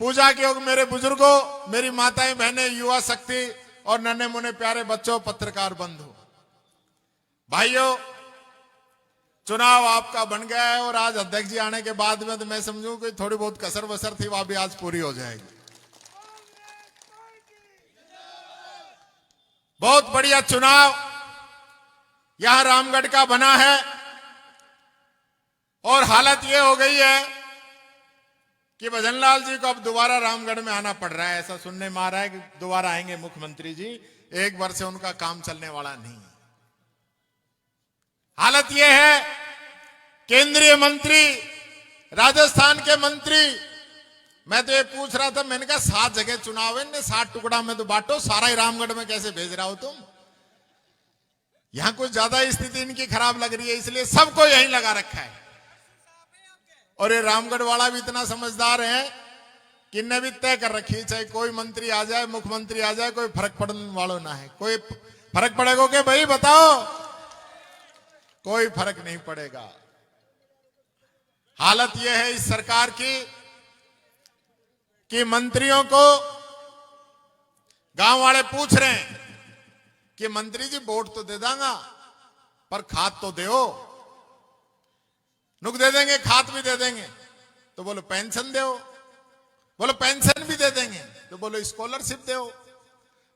पूजा के योग मेरे बुजुर्गों, मेरी माताएं बहनें, युवा शक्ति और नन्हे मुन्ने प्यारे बच्चों, पत्रकार बंधु भाइयों, चुनाव आपका बन गया है और आज अध्यक्ष जी आने के बाद में तो मैं समझूं कि थोड़ी बहुत कसर वसर थी वह भी आज पूरी हो जाएगी। बहुत बढ़िया चुनाव यहां रामगढ़ का बना है और हालत यह हो गई है कि भजनलाल जी को अब दोबारा रामगढ़ में आना पड़ रहा है। ऐसा सुनने में आ रहा है कि दोबारा आएंगे मुख्यमंत्री जी, एक वर्ष से उनका काम चलने वाला नहीं है। हालत यह है, केंद्रीय मंत्री, राजस्थान के मंत्री, मैं तो ये पूछ रहा था, मैंने कहा 7 जगह चुनाव है, 7 टुकड़ा में तो बांटो, सारा ही रामगढ़ में कैसे भेज रहा हो तुम? यहां कुछ ज्यादा स्थिति इनकी खराब लग रही है, इसलिए सबको यहीं लगा रखा है। और ये रामगढ़ वाला भी इतना समझदार है कि इन्हें भी तय कर रखी है, चाहे कोई मंत्री आ जाए, मुख्यमंत्री आ जाए, कोई फर्क पड़ने वालों ना है। कोई फर्क पड़ेगा कि भाई बताओ? कोई फर्क नहीं पड़ेगा। हालत यह है इस सरकार की कि मंत्रियों को गांव वाले पूछ रहे हैं कि मंत्री जी वोट तो दे देंगे पर खाद तो दो, नुक दे देंगे, खाद भी दे देंगे, तो बोलो पेंशन दो, बोलो पेंशन भी दे देंगे, तो बोलो स्कॉलरशिप दो,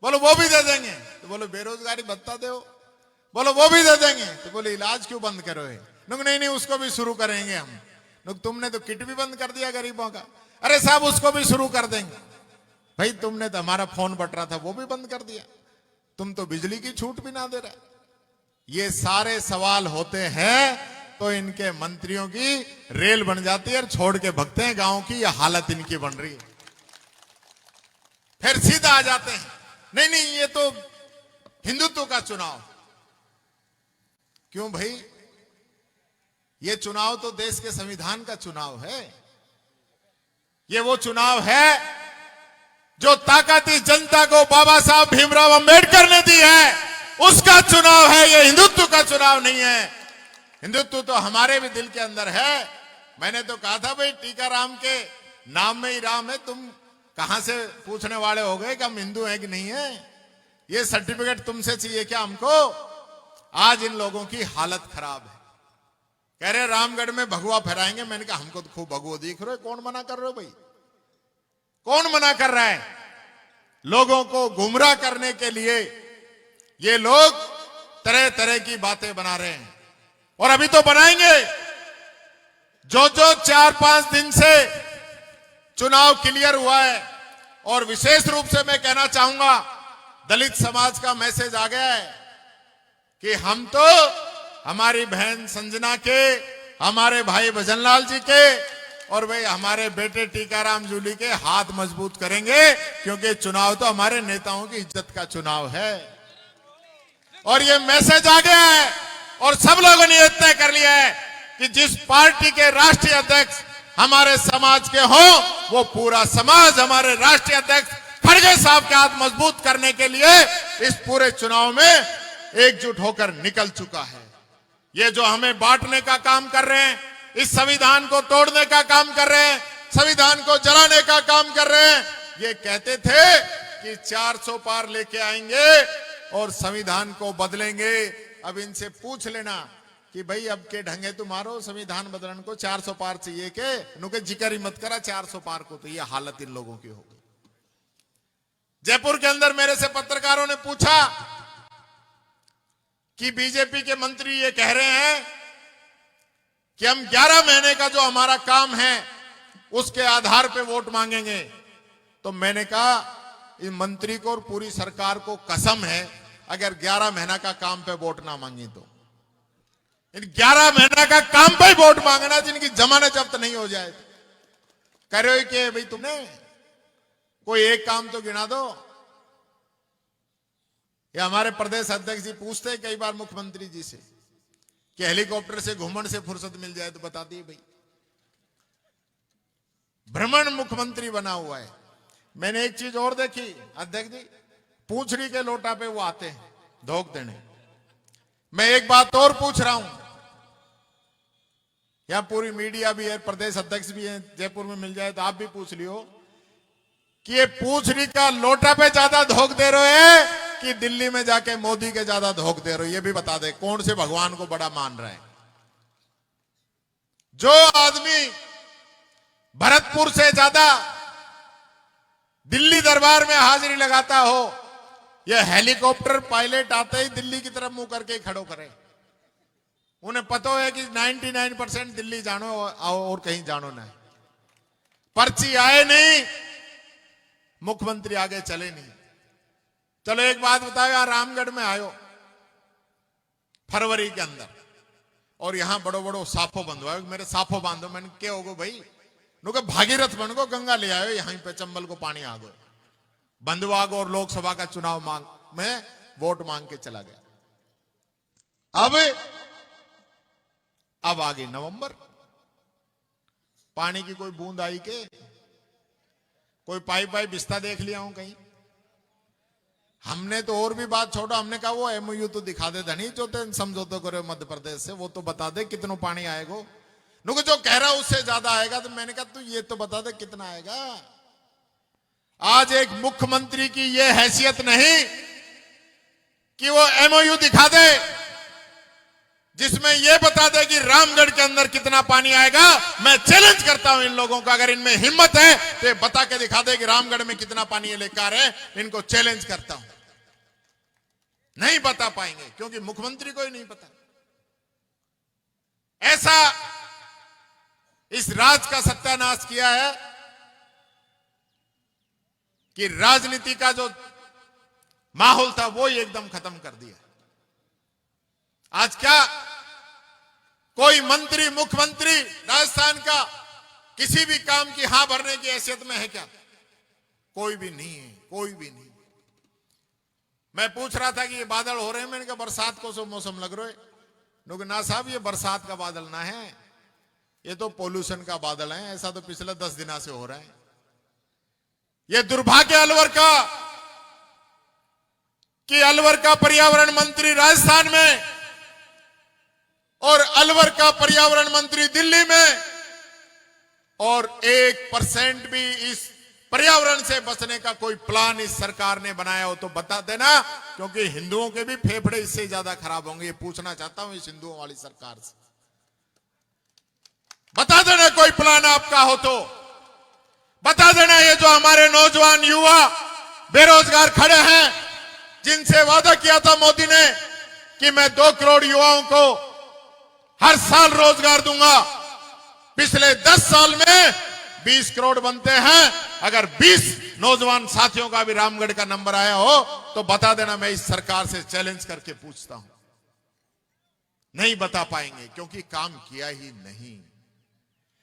बोलो वो भी दे देंगे, तो बोलो बेरोजगारी भत्ता दो, बोलो वो भी दे देंगे, तो बोले इलाज क्यों बंद करो है? नुक नहीं उसको भी शुरू करेंगे हम। नुक तुमने तो किट भी बंद कर दिया गरीबों का। अरे साहब उसको भी शुरू कर देंगे। भाई तुमने तो हमारा फोन बट रहा था वो भी बंद कर दिया, तुम तो बिजली की छूट भी ना दे रहे। ये सारे सवाल होते हैं तो इनके मंत्रियों की रेल बन जाती है और छोड़ के भगते हैं गांव की। यह हालत इनकी बन रही है। फिर सीधा आ जाते हैं, नहीं नहीं ये तो हिंदुत्व का चुनाव। क्यों भाई? ये चुनाव तो देश के संविधान का चुनाव है। ये वो चुनाव है जो ताकत इस जनता को बाबा साहब भीमराव अंबेडकर ने दी है, उसका चुनाव है। ये हिंदुत्व का चुनाव नहीं है। हिंदुत्व तो हमारे भी दिल के अंदर है। मैंने तो कहा था भाई टीकाराम के नाम में ही राम है, तुम कहां से पूछने वाले हो गए कि हम हिंदू हैं कि नहीं है? ये सर्टिफिकेट तुमसे चाहिए क्या हमको? आज इन लोगों की हालत खराब है। कह रहे रामगढ़ में भगवा फहराएंगे। मैंने कहा हमको तो खूब भगवा दिख रहे हो, कौन मना कर रहे हो भाई? कौन मना कर रहा है? लोगों को गुमराह करने के लिए ये लोग तरह तरह की बातें बना रहे हैं और अभी तो बनाएंगे। जो 4-5 दिन से चुनाव क्लियर हुआ है, और विशेष रूप से मैं कहना चाहूंगा दलित समाज का मैसेज आ गया है कि हम तो हमारी बहन संजना के, हमारे भाई भजनलाल जी के और भाई हमारे बेटे टीकाराम जूली के हाथ मजबूत करेंगे, क्योंकि चुनाव तो हमारे नेताओं की इज्जत का चुनाव है। और ये मैसेज आ गया है और सब लोगों ने तय कर लिया है कि जिस पार्टी के राष्ट्रीय अध्यक्ष हमारे समाज के हो, वो पूरा समाज हमारे राष्ट्रीय अध्यक्ष खड़गे साहब के हाथ मजबूत करने के लिए इस पूरे चुनाव में एकजुट होकर निकल चुका है। ये जो हमें बांटने का काम कर रहे हैं, इस संविधान को तोड़ने का काम कर रहे हैं, संविधान को जलाने का काम कर रहे हैं, ये कहते थे कि 400 पार लेके आएंगे और संविधान को बदलेंगे। अब इनसे पूछ लेना कि भाई अब के ढंगे तुम्हारो संविधान बदलने को 400 पार चाहिए के? नुके जिक्र ही मत करा 400 पार को। तो ये हालत इन लोगों की हो गई। जयपुर के अंदर मेरे से पत्रकारों ने पूछा कि बीजेपी के मंत्री ये कह रहे हैं कि हम 11 महीने का जो हमारा काम है उसके आधार पे वोट मांगेंगे। तो मैंने कहा इस मंत्री को और पूरी सरकार को कसम है, अगर 11 महीना का काम पे वोट ना मांगी तो इन 11 महीना का काम पे वोट मांगना जिनकी जमानत जब्त नहीं हो जाए। कह रहे हो कि भाई तुमने कोई एक काम तो गिना दो। ये हमारे प्रदेश अध्यक्ष जी पूछते हैं कई बार मुख्यमंत्री जी से कि हेलीकॉप्टर से घूमने से फुर्सत मिल जाए तो बता दिए भाई। भ्रमण मुख्यमंत्री बना हुआ है। मैंने एक चीज और देखी अध्यक्ष जी, पूंछड़ी के लोटा पे वो आते हैं धोख देने। मैं एक बात और पूछ रहा हूं, यहां पूरी मीडिया भी है, प्रदेश अध्यक्ष भी है, जयपुर में मिल जाए तो आप भी पूछ लियो कि ये पूछड़ी का लोटा पे ज्यादा धोख दे रहे हैं कि दिल्ली में जाके मोदी के ज्यादा धोख दे रहे हो, ये भी बता दे कौन से भगवान को बड़ा मान रहे हैं। जो आदमी भरतपुर से ज्यादा दिल्ली दरबार में हाजिरी लगाता हो, यह हेलीकॉप्टर पायलट आते ही दिल्ली की तरफ मुंह करके खड़ो करे। उन्हें पता है कि 99% दिल्ली जानो और कहीं जानो नहीं। पर्ची आए नहीं, मुख्यमंत्री आगे चले नहीं। चलो एक बात बताओ, यार रामगढ़ में आयो फरवरी के अंदर और यहां बड़ो बड़ो साफो बंधवाओ, मेरे साफो बांधो। मैंने क्या होगो भाई, नुके भागीरथ बन को गंगा ले आयो, यहीं पे चंबल को पानी आ गो बंधवा गो और लोकसभा का चुनाव में वोट मांग के चला गया। अब आ गई नवंबर, पानी की कोई बूंद आई के, कोई पाइप बिस्ता देख लिया हूं कहीं। हमने तो और भी बात छोड़ो, हमने कहा वो एमओयू तो दिखा दे धनी, जो समझौता करे मध्य प्रदेश से, वो तो बता दे कितना पानी आएगा। नुको जो कह रहा उससे ज्यादा आएगा। तो मैंने कहा तू ये तो बता दे कितना आएगा। आज एक मुख्यमंत्री की ये हैसियत नहीं कि वो एमओयू दिखा दे जिसमें यह बता दे कि रामगढ़ के अंदर कितना पानी आएगा। मैं चैलेंज करता हूं इन लोगों का, अगर इनमें हिम्मत है तो ये बता के दिखा दे कि रामगढ़ में कितना पानी ये लेकर है। इनको चैलेंज करता हूं, नहीं बता पाएंगे क्योंकि मुख्यमंत्री को ही नहीं पता। ऐसा इस राज का सत्यानाश किया है कि राजनीति का जो माहौल था वो ही एकदम खत्म कर दिया। आज क्या कोई मंत्री मुख्यमंत्री राजस्थान का किसी भी काम की हां भरने की हैसियत में है क्या? कोई भी नहीं है, कोई भी नहीं। मैं पूछ रहा था कि ये बादल हो रहे हैं, मैंने कहा बरसात को सो मौसम लग रहा है। लोग ना साहब ये बरसात का बादल ना है, ये तो पोल्यूशन का बादल है। ऐसा तो पिछले 10 दिनों से हो रहा है। ये दुर्भाग्य अलवर का कि अलवर का पर्यावरण मंत्री राजस्थान में और अलवर का पर्यावरण मंत्री दिल्ली में, और 1% भी इस पर्यावरण से बचने का कोई प्लान इस सरकार ने बनाया हो तो बता देना, क्योंकि हिंदुओं के भी फेफड़े इससे ज्यादा खराब होंगे। ये पूछना चाहता हूं इस हिंदुओं वाली सरकार से, बता देना कोई प्लान आपका हो तो बता देना। ये जो हमारे नौजवान युवा बेरोजगार खड़े हैं, जिनसे वादा किया था मोदी ने कि मैं 2 करोड़ युवाओं को हर साल रोजगार दूंगा, पिछले 10 साल में 20 करोड़ बनते हैं। अगर 20 नौजवान साथियों का भी रामगढ़ का नंबर आया हो तो बता देना। मैं इस सरकार से चैलेंज करके पूछता हूं, नहीं बता पाएंगे क्योंकि काम किया ही नहीं,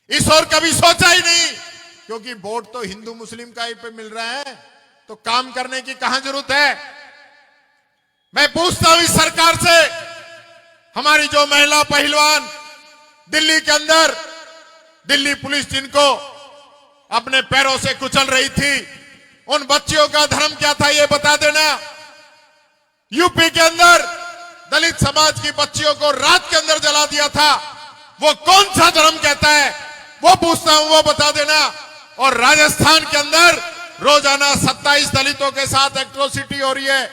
इस और कभी सोचा ही नहीं। क्योंकि वोट तो हिंदू मुस्लिम का ही पे मिल रहा है, तो काम करने की कहां जरूरत है। मैं पूछता हूं इस सरकार से, हमारी जो महिला पहलवान दिल्ली के अंदर, दिल्ली पुलिस जिनको अपने पैरों से कुचल रही थी, उन बच्चियों का धर्म क्या था ये बता देना। यूपी के अंदर दलित समाज की बच्चियों को रात के अंदर जला दिया था, वो कौन सा धर्म कहता है वो पूछता हूं, वो बता देना। और राजस्थान के अंदर रोजाना 27 दलितों के साथ एट्रोसिटी हो रही है,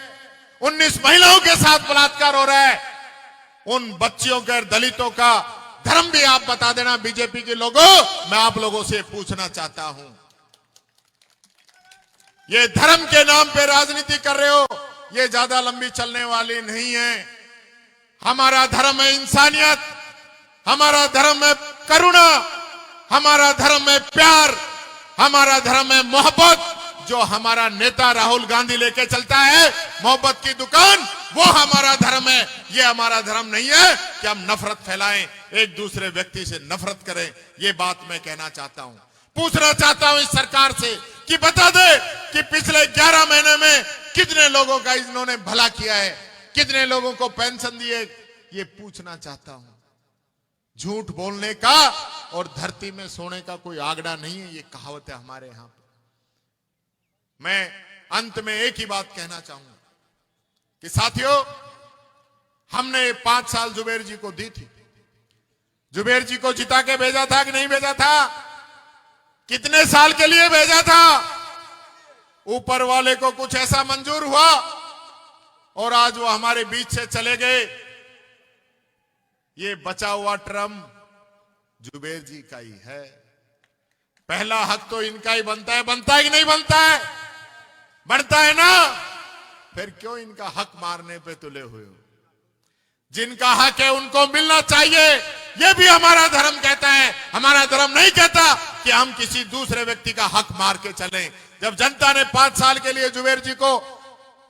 19 महिलाओं के साथ बलात्कार हो रहा है। उन बच्चियों के दलितों का धर्म भी आप बता देना। बीजेपी के लोगों, मैं आप लोगों से पूछना चाहता हूं, ये धर्म के नाम पे राजनीति कर रहे हो, ये ज्यादा लंबी चलने वाली नहीं है। हमारा धर्म है इंसानियत, हमारा धर्म है करुणा, हमारा धर्म है प्यार, हमारा धर्म है मोहब्बत। जो हमारा नेता राहुल गांधी लेके चलता है मोहब्बत की दुकान, वो हमारा धर्म है। ये हमारा धर्म नहीं है कि हम नफरत फैलाएं, एक दूसरे व्यक्ति से नफरत करें। ये बात मैं कहना चाहता हूं, पूछना चाहता हूं इस सरकार से कि बता दे कि पिछले 11 महीने में कितने लोगों का इन्होंने भला किया है, कितने लोगों को पेंशन दिए, ये पूछना चाहता हूं। झूठ बोलने का और धरती में सोने का कोई आंकड़ा नहीं है, ये कहावत है हमारे यहां पर। मैं अंत में एक ही बात कहना चाहूंगा कि साथियों, हमने 5 साल जुबेर जी को दी थी। जुबेर जी को जिता के भेजा था कि नहीं भेजा था? कितने साल के लिए भेजा था? ऊपर वाले को कुछ ऐसा मंजूर हुआ और आज वो हमारे बीच से चले गए। ये बचा हुआ ट्रम जुबेर जी का ही है। पहला हक तो इनका ही बनता है कि नहीं बनता है? बनता है ना? फिर क्यों इनका हक मारने पे तुले हुए हो? जिनका हक है उनको मिलना चाहिए, ये भी हमारा धर्म कहता है। हमारा धर्म नहीं कहता कि हम किसी दूसरे व्यक्ति का हक मार के चलें। जब जनता ने 5 साल के लिए जुबेर जी को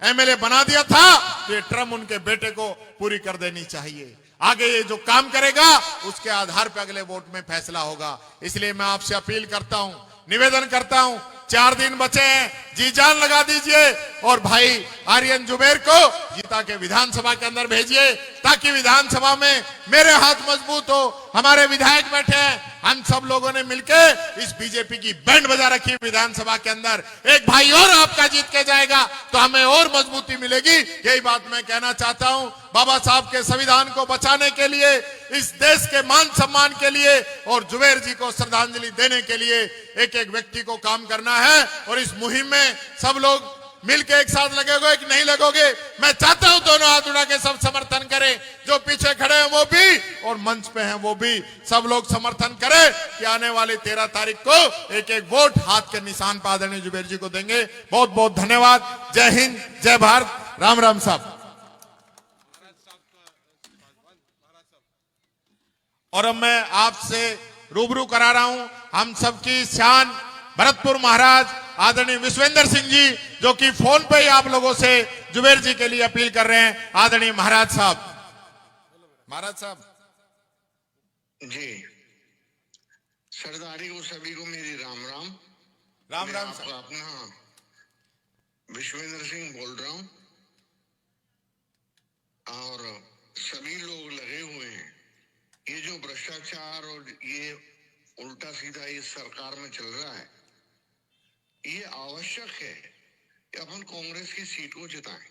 एमएलए बना दिया था तो ये ट्रम उनके बेटे को पूरी कर देनी चाहिए। आगे ये जो काम करेगा उसके आधार पर अगले वोट में फैसला होगा। इसलिए मैं आपसे अपील करता हूं, निवेदन करता हूं, 4 दिन बचे हैं, जी जान लगा दीजिए और भाई आर्यन जुबेर को जीता के विधानसभा के अंदर भेजिए ताकि विधानसभा में मेरे हाथ मजबूत हो। हमारे विधायक बैठे हैं, हम सब लोगों ने मिलके इस बीजेपी की बैंड बजा रखी विधानसभा के अंदर। एक भाई और आपका जीत के जाएगा तो हमें और मजबूती मिलेगी। यही बात मैं कहना चाहता हूं। बाबा साहब के संविधान को बचाने के लिए, इस देश के मान सम्मान के लिए और जुबेर जी को श्रद्धांजलि देने के लिए एक एक व्यक्ति को काम करना है। और इस मुहिम में सब लोग मिलकर एक साथ लगोगे कि नहीं लगोगे? मैं चाहता हूं दोनों हाथ उठा के सब समर्थन करें। जो पीछे खड़े हैं वो भी और मंच पे हैं वो भी, सब लोग समर्थन करें कि आने वाली 13 तारीख को एक एक वोट हाथ के निशान पर आदरणीय जुबेर जी को देंगे। बहुत बहुत धन्यवाद। जय हिंद, जय भारत, राम राम साहब। और अब मैं आपसे रूबरू करा रहा हूं हम सबकी शान भरतपुर महाराज आदरणीय विश्वेंद्र सिंह जी, जो कि फोन पे ही आप लोगों से जुबेर जी के लिए अपील कर रहे हैं। आदरणीय महाराज साहब। महाराज साहब जी, सरदारी को सभी को मेरी राम राम। राम राम साहब। अपना विश्वेंद्र सिंह बोल रहा हूं और सभी लोग लगे हुए हैं। ये जो भ्रष्टाचार और ये उल्टा सीधा इस सरकार में चल रहा है, ये आवश्यक है कि अपन कांग्रेस की सीट को जिताएं।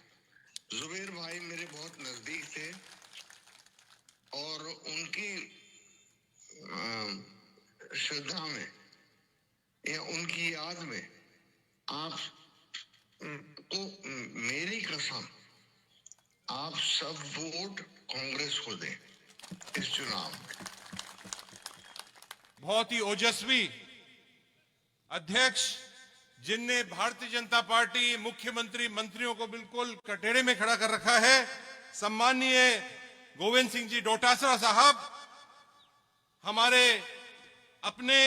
जुबेर भाई मेरे बहुत नजदीक थे और उनकी श्रद्धा में या उनकी याद में आप को मेरी कसम, आप सब वोट कांग्रेस को दें इस चुनाव में। बहुत ही ओजस्वी अध्यक्ष, जिनने भारतीय जनता पार्टी, मुख्यमंत्री, मंत्रियों को बिल्कुल कटघरे में खड़ा कर रखा है, सम्माननीय गोविंद सिंह जी डोटासरा साहब, हमारे अपने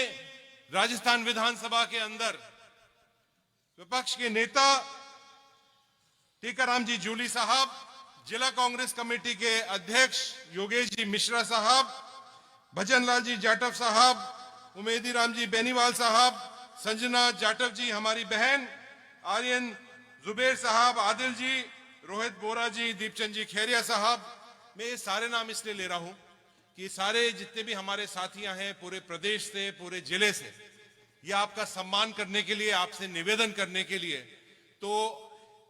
राजस्थान विधानसभा के अंदर विपक्ष के नेता टीकाराम जी जूली साहब, जिला कांग्रेस कमेटी के अध्यक्ष योगेश जी मिश्रा साहब, भजनलाल जी जाटव साहब, उमेदी राम जी बेनीवाल साहब, संजना जाटव जी हमारी बहन, आर्यन जुबेर साहब, आदिल जी, रोहित बोरा जी, दीपचंद जी खेरिया साहब। मैं ये सारे नाम इसलिए ले रहा हूं कि सारे जितने भी हमारे साथियां हैं पूरे प्रदेश से, पूरे जिले से, ये आपका सम्मान करने के लिए, आपसे निवेदन करने के लिए, तो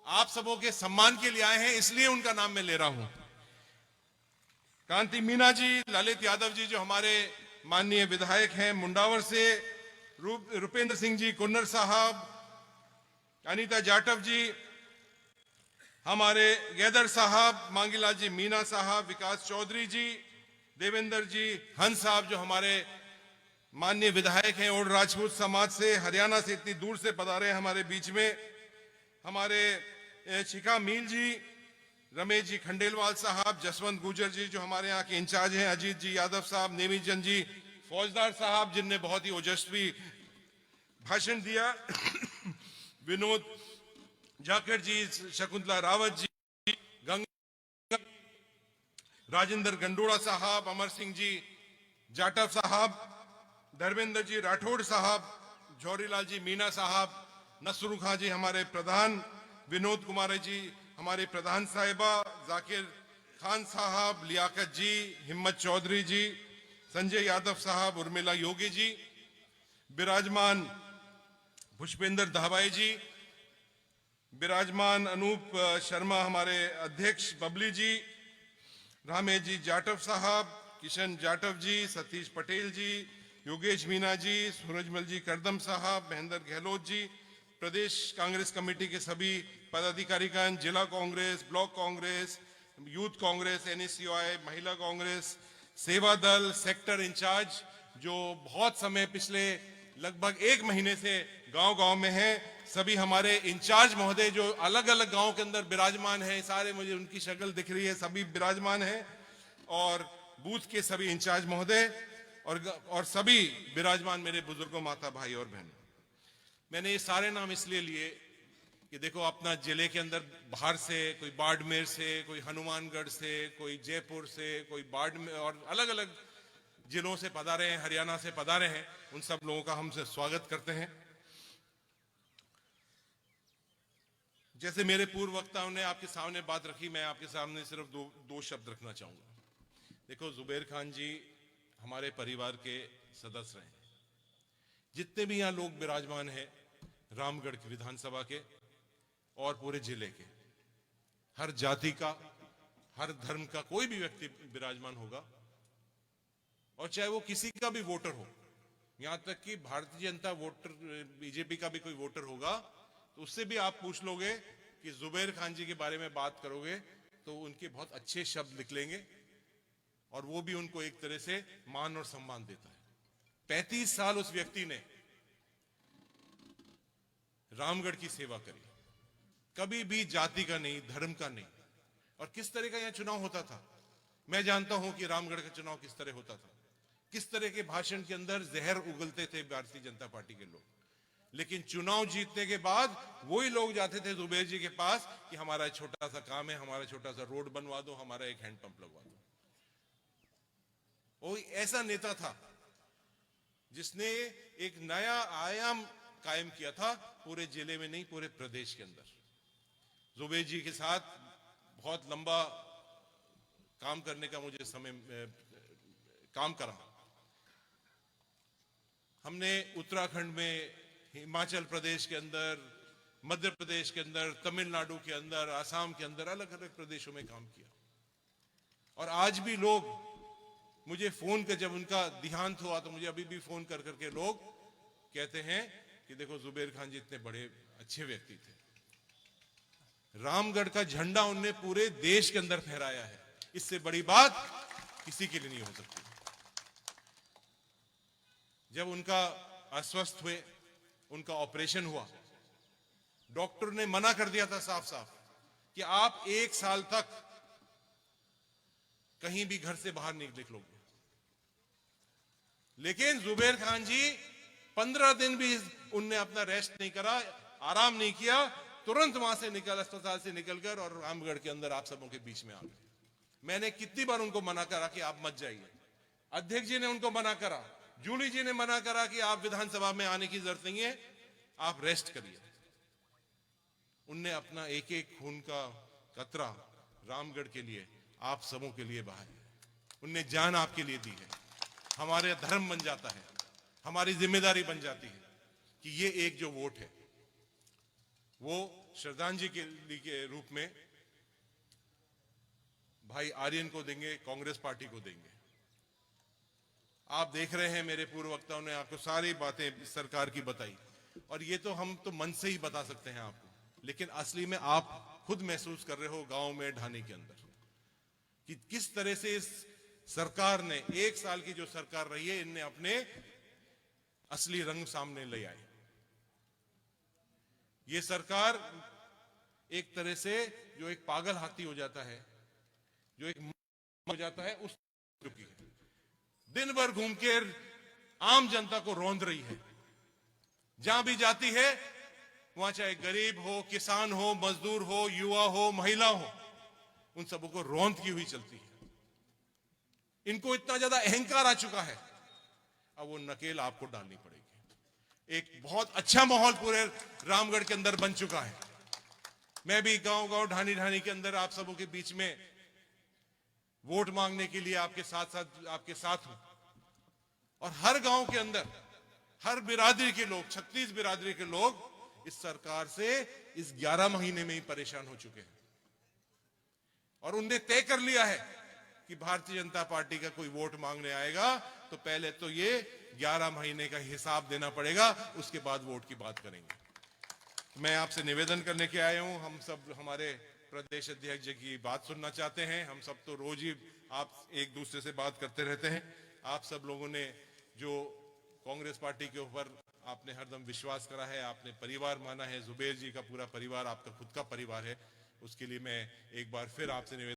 आप सबों के सम्मान के लिए आए हैं, इसलिए उनका नाम मैं ले रहा हूं। कांति मीना जी, ललित यादव जी जो हमारे माननीय विधायक हैं मुंडावर से, रुपेंद्र सिंह जी कुन्नर साहब, अनीता जाटव जी, हमारे गैदर साहब, मांगीलाल जी मीना साहब, विकास चौधरी जी, देवेंद्र जी हंस साहब जो हमारे माननीय विधायक हैं और राजपूत समाज से, हरियाणा से इतनी दूर से पधारे हमारे बीच में, हमारे शिखा मील जी, रमेश जी खंडेलवाल साहब, जसवंत गुजर जी जो हमारे यहाँ के इंचार्ज हैं, अजीत जी यादव साहब, नेमीचंद जी फौजदार साहब जिनने बहुत ही ओजस्वी भाषण दिया, विनोद जाखड़ जी, शकुंतला रावत जी, गंगा, राजेंद्र गंडोड़ा साहब, अमर सिंह जी जाटव साहब, धर्मेंद्र जी राठौड़ साहब, जौहरीलाल जी मीना साहब, नसरू खां जी हमारे प्रधान, विनोद कुमार जी हमारे प्रधान साहिबा, जाकिर खान साहब, लियाकत जी, हिम्मत चौधरी जी, संजय यादव साहब, उर्मिला योगी जी, विराजमान पुष्पेंद्र धाबाई जी, विराजमान अनूप शर्मा हमारे अध्यक्ष बबली जी, रामेश जी जाटव साहब, किशन जाटव जी, सतीश पटेल जी, योगेश मीना जी, सूरजमल जी करदम साहब, महेंद्र गहलोत जी, प्रदेश कांग्रेस कमेटी के सभी पदाधिकारीगण, जिला Congress, block Congress, youth Congress, NSUI, महिला कांग्रेस, सेवा दल, सेक्टर इंचार्ज, जो बहुत समय पिछले लगभग 1 महीने से गांव-गांव में हैं, सभी हमारे इंचार्ज महोदय जो अलग अलग गांव के अंदर विराजमान हैं, सारे मुझे उनकी शक्ल दिख रही है, सभी विराजमान हैं, और बूथ के सभी इंचार्ज महोदय और सभी विराजमान मेरे बुजुर्गों, माता, भाई और बहन। मैंने ये सारे नाम इसलिए लिए कि देखो, अपना जिले के अंदर बाहर से कोई बाड़मेर से, कोई हनुमानगढ़ से, कोई जयपुर से, कोई बाड़मेर और अलग अलग जिलों से पधारे हैं, हरियाणा से पधारे हैं, उन सब लोगों का हम स्वागत करते हैं। जैसे मेरे पूर्व वक्ताओं ने आपके सामने बात रखी, मैं आपके सामने सिर्फ दो शब्द रखना चाहूंगा। देखो, जुबेर खान जी हमारे परिवार के सदस्य हैं। जितने भी यहाँ लोग विराजमान हैं रामगढ़ की विधानसभा के और पूरे जिले के, हर जाति का, हर धर्म का कोई भी व्यक्ति विराजमान होगा, और चाहे वो किसी का भी वोटर हो, यहां तक कि भारतीय जनता वोटर, बीजेपी का भी कोई वोटर होगा, तो उससे भी आप पूछ लोगे कि जुबेर खान जी के बारे में बात करोगे तो उनके बहुत अच्छे शब्द निकलेंगे, और वो भी उनको एक तरह से मान और सम्मान देता है। 35 साल उस व्यक्ति ने रामगढ़ की सेवा करी, कभी भी जाति का नहीं, धर्म का नहीं। और किस तरह का यहां चुनाव होता था, मैं जानता हूं कि रामगढ़ का चुनाव किस तरह होता था, किस तरह के भाषण के अंदर जहर उगलते थे भारतीय जनता पार्टी के लोग। लेकिन चुनाव जीतने के बाद वही लोग जाते थे जुबेर जी के पास कि हमारा छोटा सा काम है, हमारा छोटा सा रोड बनवा दो, हमारा एक हैंडपंप लगवा दो। वो ऐसा नेता था जिसने एक नया आयाम कायम किया था, पूरे जिले में नहीं, पूरे प्रदेश के अंदर। जुबेर जी के साथ बहुत लंबा काम करने का मुझे काम करा। हमने उत्तराखंड में, हिमाचल प्रदेश के अंदर, मध्य प्रदेश के अंदर, तमिलनाडु के अंदर, आसाम के अंदर, अलग अलग प्रदेशों में काम किया। और आज भी लोग मुझे फोन कर, जब उनका देहांत हुआ तो मुझे अभी भी फोन कर करके लोग कहते हैं कि देखो, जुबेर खान जी इतने बड़े अच्छे व्यक्ति थे। रामगढ़ का झंडा उनने पूरे देश के अंदर फहराया है, इससे बड़ी बात किसी के लिए नहीं हो सकती। जब उनका अस्वस्थ हुए, उनका ऑपरेशन हुआ, डॉक्टर ने मना कर दिया था साफ साफ कि आप 1 साल तक कहीं भी घर से बाहर नहीं निकलोगे। लेकिन जुबेर खान जी 15 दिन भी उनने अपना रेस्ट नहीं करा, आराम नहीं किया, तुरंत वहां से अस्पताल से निकलकर और रामगढ़ के अंदर आप सबों के बीच में आ गए। मैंने कितनी बार उनको मना करा कि आप मत जाइए, अध्यक्ष जी ने उनको मना करा, जूली जी ने मना करा कि आप विधानसभा में आने की जरूरत नहीं है, आप रेस्ट करिए। उनने अपना एक एक खून का कतरा रामगढ़ के लिए, आप सबों के लिए बहाया। उनने जान आपके लिए दी है। हमारे धर्म बन जाता है, हमारी जिम्मेदारी बन जाती है कि ये एक जो वोट है वो श्रद्धांजलि के रूप में भाई आर्यन को देंगे, कांग्रेस पार्टी को देंगे। आप देख रहे हैं, मेरे पूर्व वक्ताओं ने आपको सारी बातें सरकार की बताई, और ये तो हम तो मन से ही बता सकते हैं आपको, लेकिन असली में आप खुद महसूस कर रहे हो गांव में, ढानी के अंदर, कि किस तरह से इस सरकार ने, 1 साल की जो सरकार रही है, इनने अपने असली रंग सामने ले आए। ये सरकार एक तरह से जो एक पागल हाथी हो जाता है, जो एक हो जाता है, उस चुकी है। दिन भर घूम के आम जनता को रौंद रही है। जहां भी जाती है वहां चाहे गरीब हो, किसान हो, मजदूर हो, युवा हो, महिला हो, उन सबों को रौंद की हुई चलती है। इनको इतना ज्यादा अहंकार आ चुका है, अब वो नकेल आपको डालनी पड़ेगी। एक बहुत अच्छा माहौल पूरे रामगढ़ के अंदर बन चुका है। मैं भी गांव गांव, ढानी ढानी के अंदर आप सबों के बीच में वोट मांगने के लिए आपके साथ हूं, और हर गांव के अंदर हर बिरादरी के लोग, 36 बिरादरी के लोग इस सरकार से इस 11 महीने में ही परेशान हो चुके हैं, और उनने तय कर लिया है कि भारतीय जनता पार्टी का कोई वोट मांगने आएगा तो पहले तो ये 11 महीने का हिसाब देना पड़ेगा, उसके बाद वोट की बात करेंगे। मैं आपसे निवेदन करने के आया हूं, हम सब हमारे प्रदेश अध्यक्ष जी की बात सुनना चाहते हैं। हम सब तो रोज ही आप एक दूसरे से बात करते रहते हैं। आप सब लोगों ने जो कांग्रेस पार्टी के ऊपर आपने हरदम विश्वास करा है, आपने परिवार माना है, जुबेर जी का पूरा परिवार आपका खुद का परिवार है, उसके लिए मैं एक बार फिर आपसे निवेदन